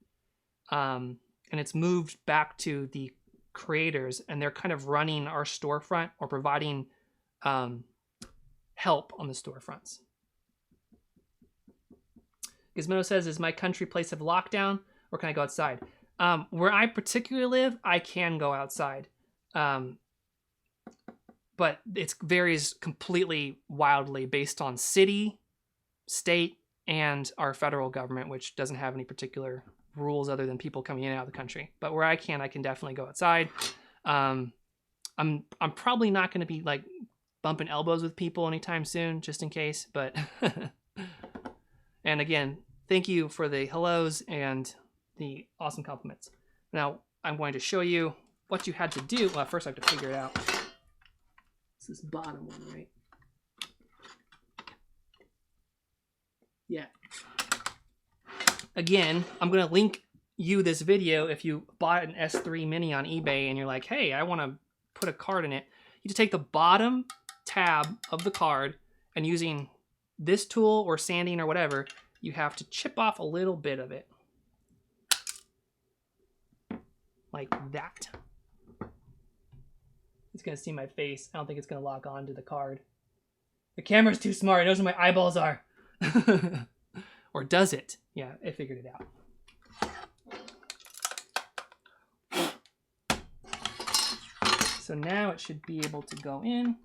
Speaker 1: And it's moved back to the creators, and they're kind of running our storefront or providing help on the storefronts. Gizmodo says, is my country place of lockdown, or can I go outside? Where I particularly live, I can go outside. But it varies completely wildly based on city, state, and our federal government, which doesn't have any particular rules other than people coming in and out of the country. But where I can definitely go outside. I'm probably not going to be like bumping elbows with people anytime soon, just in case. But and again, thank you for the hellos and the awesome compliments. Now I'm going to show you what you had to do. Well, first I have to figure it out. This bottom one, right? Yeah. Again, I'm going to link you this video if you bought an S3 Mini on eBay and you're like, hey, I want to put a card in it. You just take the bottom tab of the card, and using this tool or sanding or whatever, you have to chip off a little bit of it. Like that. It's going to see my face. I don't think it's going to lock on to the card. The camera's too smart. It knows where my eyeballs are. Or does it? Yeah, it figured it out. So now it should be able to go in.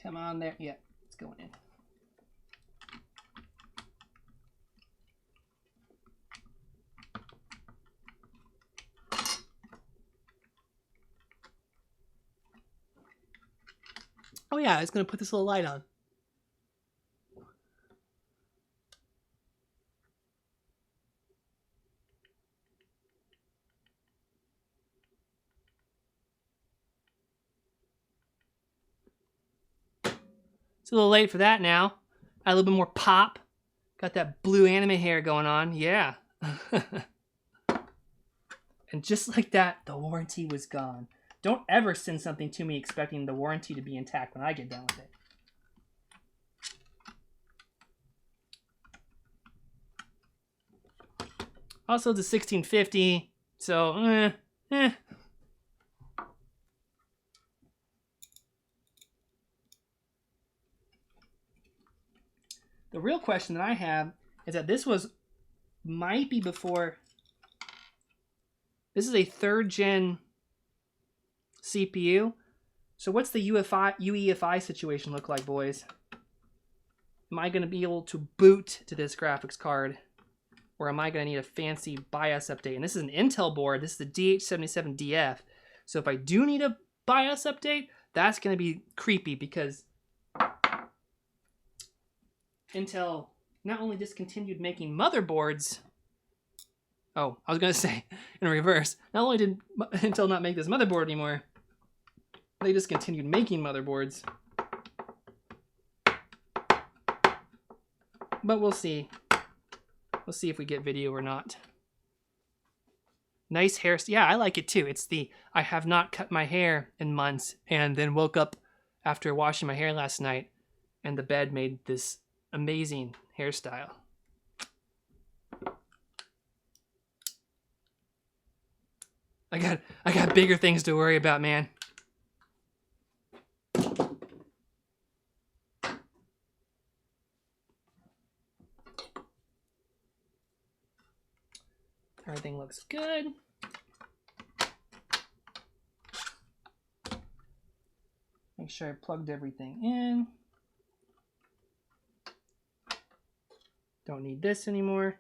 Speaker 1: Come on there. Yeah, it's going in. Oh yeah, I was going to put this little light on. It's a little late for that now. Add a little bit more pop. Got that blue anime hair going on. Yeah. And just like that, the warranty was gone. Don't ever send something to me expecting the warranty to be intact when I get done with it. Also, it's a 1650, so The real question that I have is that this might be before. This is a 3rd gen CPU. So what's the UEFI situation look like, boys? Am I going to be able to boot to this graphics card? Or am I going to need a fancy BIOS update? And this is an Intel board. This is the DH77DF. So if I do need a BIOS update, that's going to be creepy because Intel not only discontinued making motherboards. Oh, I was going to say in reverse. Not only did Intel not make this motherboard anymore, they just continued making motherboards. But we'll see. We'll see if we get video or not. Nice hair. Yeah, I like it too. It's the I have not cut my hair in months and then woke up after washing my hair last night and the bed made this amazing hairstyle. I got bigger things to worry about, man. Everything looks good. Make sure I plugged everything in. Don't need this anymore.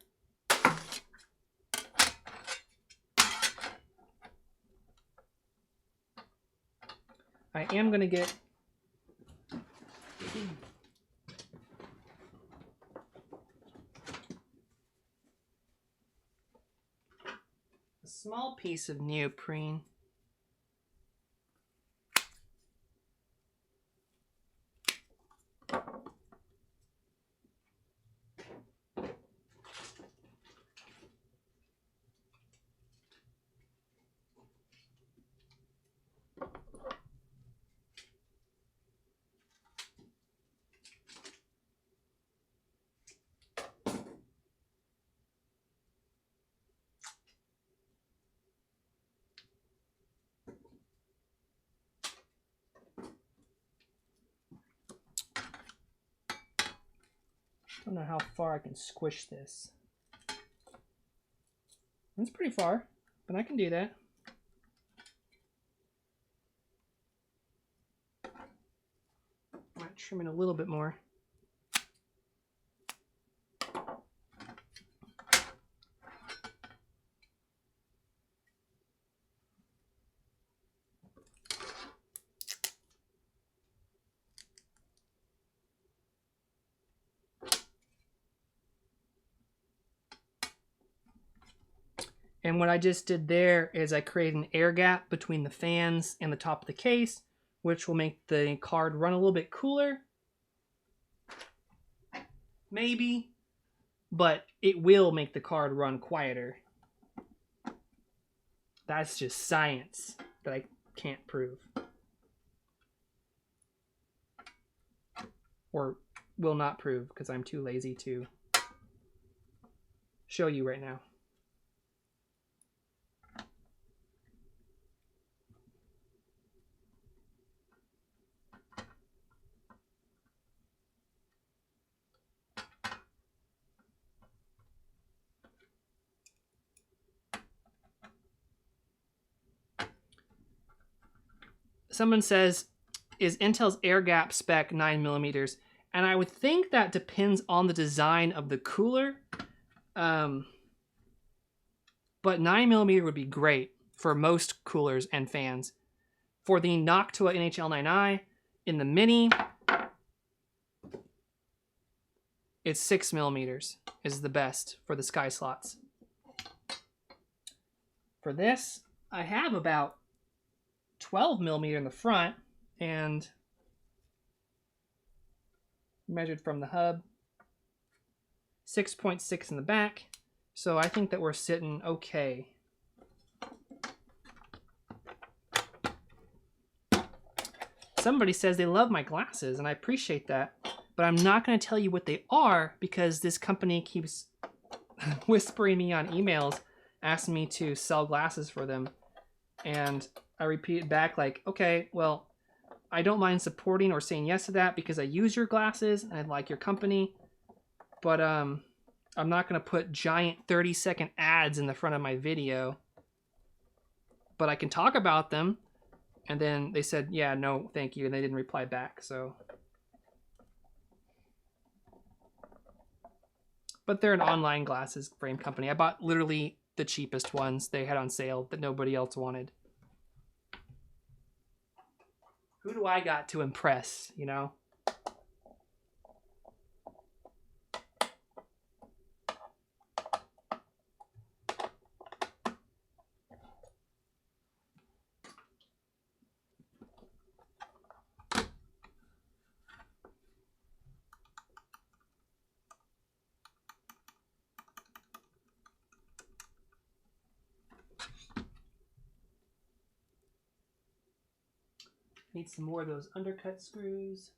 Speaker 1: I am going to get a small piece of neoprene. I don't know how far I can squish this. It's pretty far, but I can do that. Might trim it a little bit more. And what I just did there is I created an air gap between the fans and the top of the case, which will make the card run a little bit cooler. Maybe, but it will make the card run quieter. That's just science that I can't prove. Or will not prove because I'm too lazy to show you right now. Someone says, is Intel's air gap spec 9mm? And I would think that depends on the design of the cooler. But 9mm would be great for most coolers and fans. For the Noctua NHL9i in the Mini, it's 6mm is the best for the sky slots. For this, I have about 12mm in the front and measured from the hub, 6.6 in the back. So I think that we're sitting okay. Somebody says they love my glasses, and I appreciate that, but I'm not going to tell you what they are because this company keeps whispering me on emails, asking me to sell glasses for them. And I repeat it back like, okay, well, I don't mind supporting or saying yes to that because I use your glasses and I like your company, but I'm not going to put giant 30-second ads in the front of my video. But I can talk about them. And then they said, yeah, no, thank you. And they didn't reply back, so. But they're an online glasses frame company. I bought literally the cheapest ones they had on sale that nobody else wanted. Who do I got to impress, you know? Need some more of those undercut screws.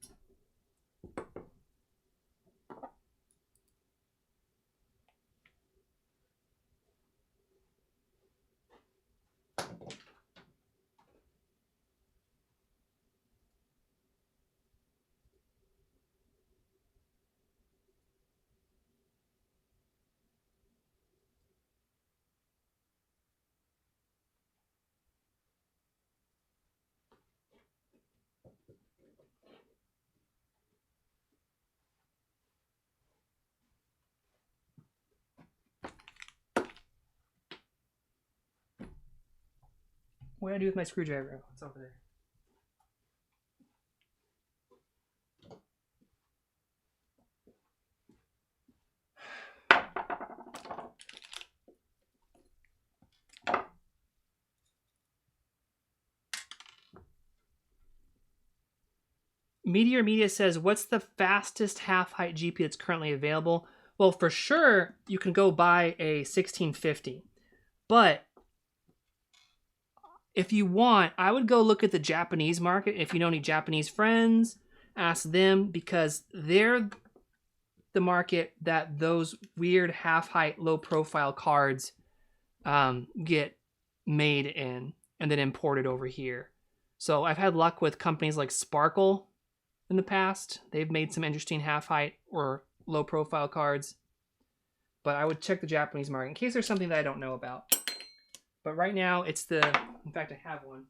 Speaker 1: What do I do with my screwdriver? Oh, it's over there. Meteor Media says, what's the fastest half-height GP that's currently available? Well, for sure, you can go buy a 1650. But if you want, I would go look at the Japanese market. If you know any Japanese friends, ask them, because they're the market that those weird half-height, low-profile cards get made in and then imported over here. So I've had luck with companies like Sparkle in the past. They've made some interesting half-height or low-profile cards. But I would check the Japanese market in case there's something that I don't know about. But right now, it's the... In fact, I have one.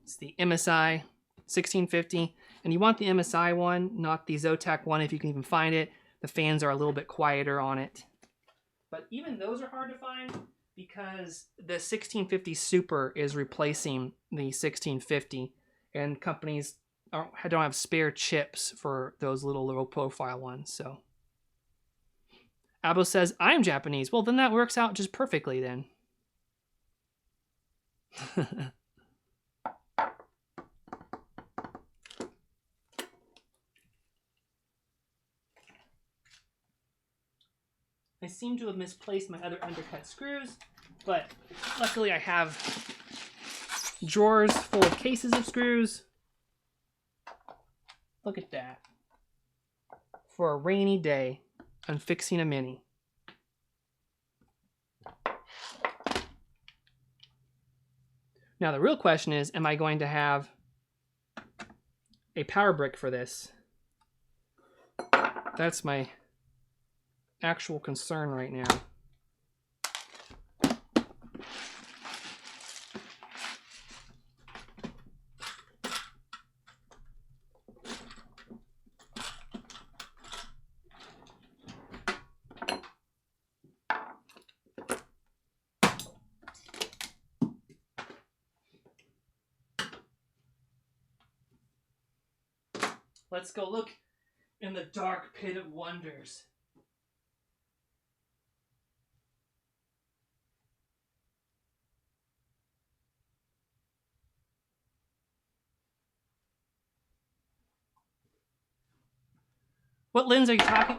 Speaker 1: It's the MSI 1650. And you want the MSI one, not the Zotac one if you can even find it. The fans are a little bit quieter on it. But even those are hard to find because the 1650 Super is replacing the 1650. And companies don't have spare chips for those little low-profile ones, so... Abo says, I'm Japanese. Well, then that works out just perfectly, then. I seem to have misplaced my other undercut screws, but luckily I have drawers full of cases of screws. Look at that. For a rainy day. I'm fixing a Mini. Now the real question is, am I going to have a power brick for this? That's my actual concern right now. Let's go look in the dark pit of wonders. What lens are you talking?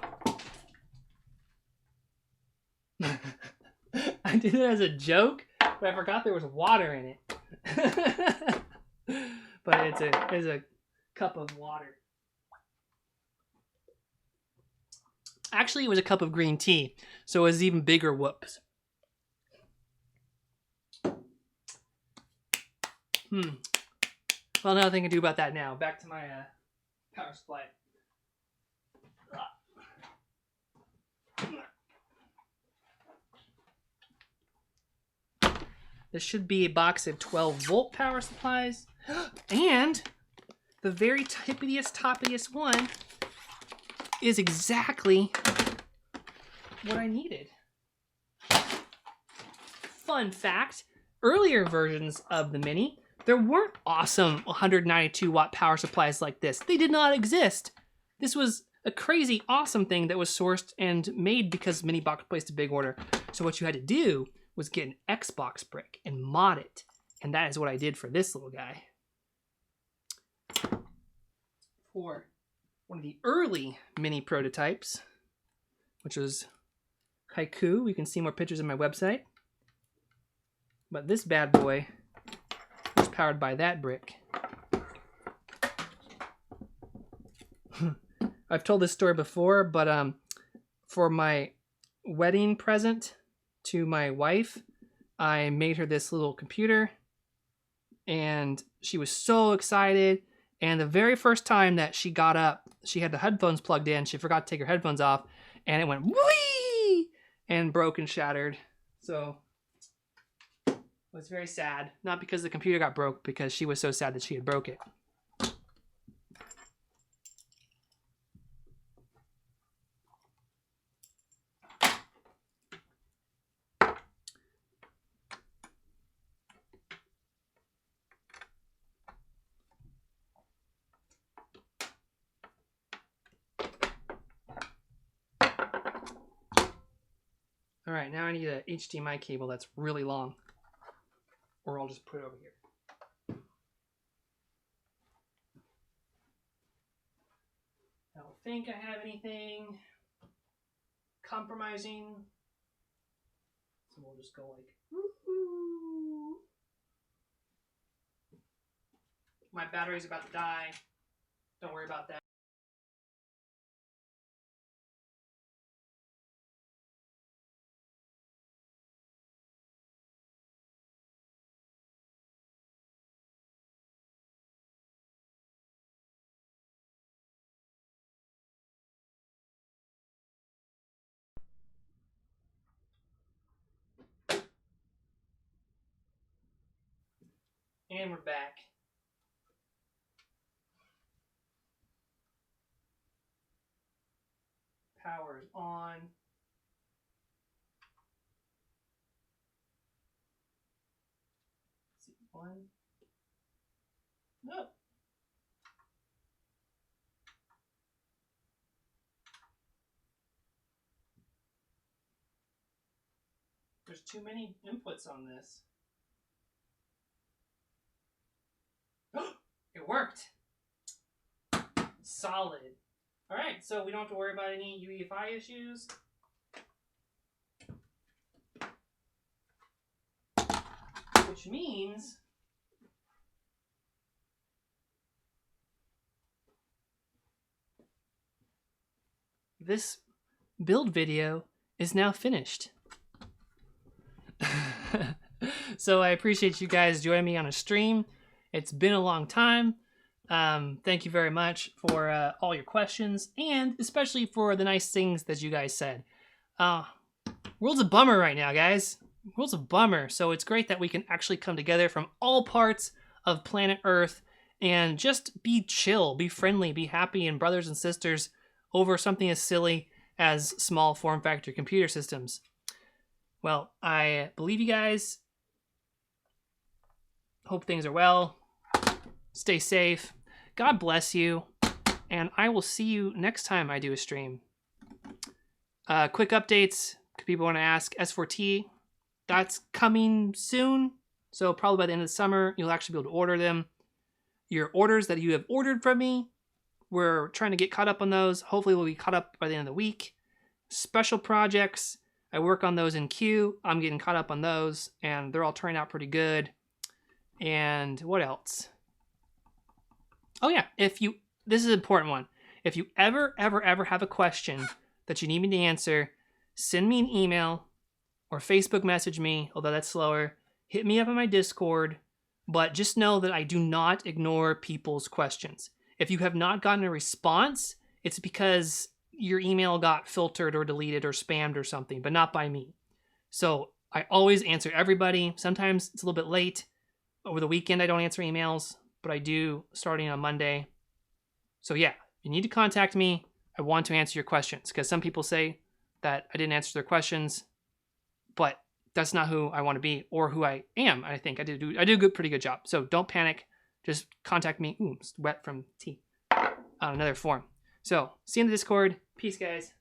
Speaker 1: I did it as a joke, but I forgot there was water in it. But it's a cup of water. Actually, it was a cup of green tea, so it was even bigger whoops. Well, nothing to do about that now. Back to my power supply. This should be a box of 12-volt power supplies. And the very toppiest one is exactly what I needed. Fun fact, earlier versions of the Mini, there weren't awesome 192-watt power supplies like this. They did not exist. This was a crazy, awesome thing that was sourced and made because Minibox placed a big order. So what you had to do was get an Xbox brick and mod it. And that is what I did for this little guy. For one of the early Mini prototypes, which was Haiku. You can see more pictures on my website. But this bad boy is powered by that brick. I've told this story before, but for my wedding present to my wife, I made her this little computer, and she was so excited. And the very first time that she got up, she had the headphones plugged in. She forgot to take her headphones off, and it went whee and broke and shattered. So it was very sad. Not because the computer got broke, because she was so sad that she had broke it. All right, now I need a HDMI cable that's really long, or I'll just put it over here. I don't think I have anything compromising, so we'll just go like, woo-hoo. My battery's about to die. Don't worry about that. And we're back. Power is on. Let's see, one. No. There's too many inputs on this. It worked. Solid. All right, so we don't have to worry about any UEFI issues. Which means this build video is now finished. So I appreciate you guys joining me on a stream. It's been a long time. Thank you very much for all your questions, and especially for the nice things that you guys said. World's a bummer right now, guys. World's a bummer. So it's great that we can actually come together from all parts of planet Earth and just be chill, be friendly, be happy, and brothers and sisters over something as silly as small form factor computer systems. Well, I believe you guys. Hope things are well. Stay safe. God bless you. And I will see you next time I do a stream. Quick updates. People want to ask S4T. That's coming soon. So probably by the end of the summer, you'll actually be able to order them. Your orders that you have ordered from me, we're trying to get caught up on those. Hopefully we'll be caught up by the end of the week. Special projects, I work on those in queue. I'm getting caught up on those, and they're all turning out pretty good. And what else? Oh yeah, this is an important one. If you ever have a question that you need me to answer, send me an email or Facebook message me, although that's slower. Hit me up on my Discord, but just know that I do not ignore people's questions. If you have not gotten a response, it's because your email got filtered or deleted or spammed or something, but not by me. So I always answer everybody. Sometimes it's a little bit late. Over the weekend, I don't answer emails, but I do starting on Monday. So yeah, you need to contact me. I want to answer your questions, because some people say that I didn't answer their questions, but that's not who I want to be or who I am. I think I do a pretty good job. So don't panic. Just contact me. Ooh, it's wet from tea. On another form. So see you in the Discord. Peace, guys.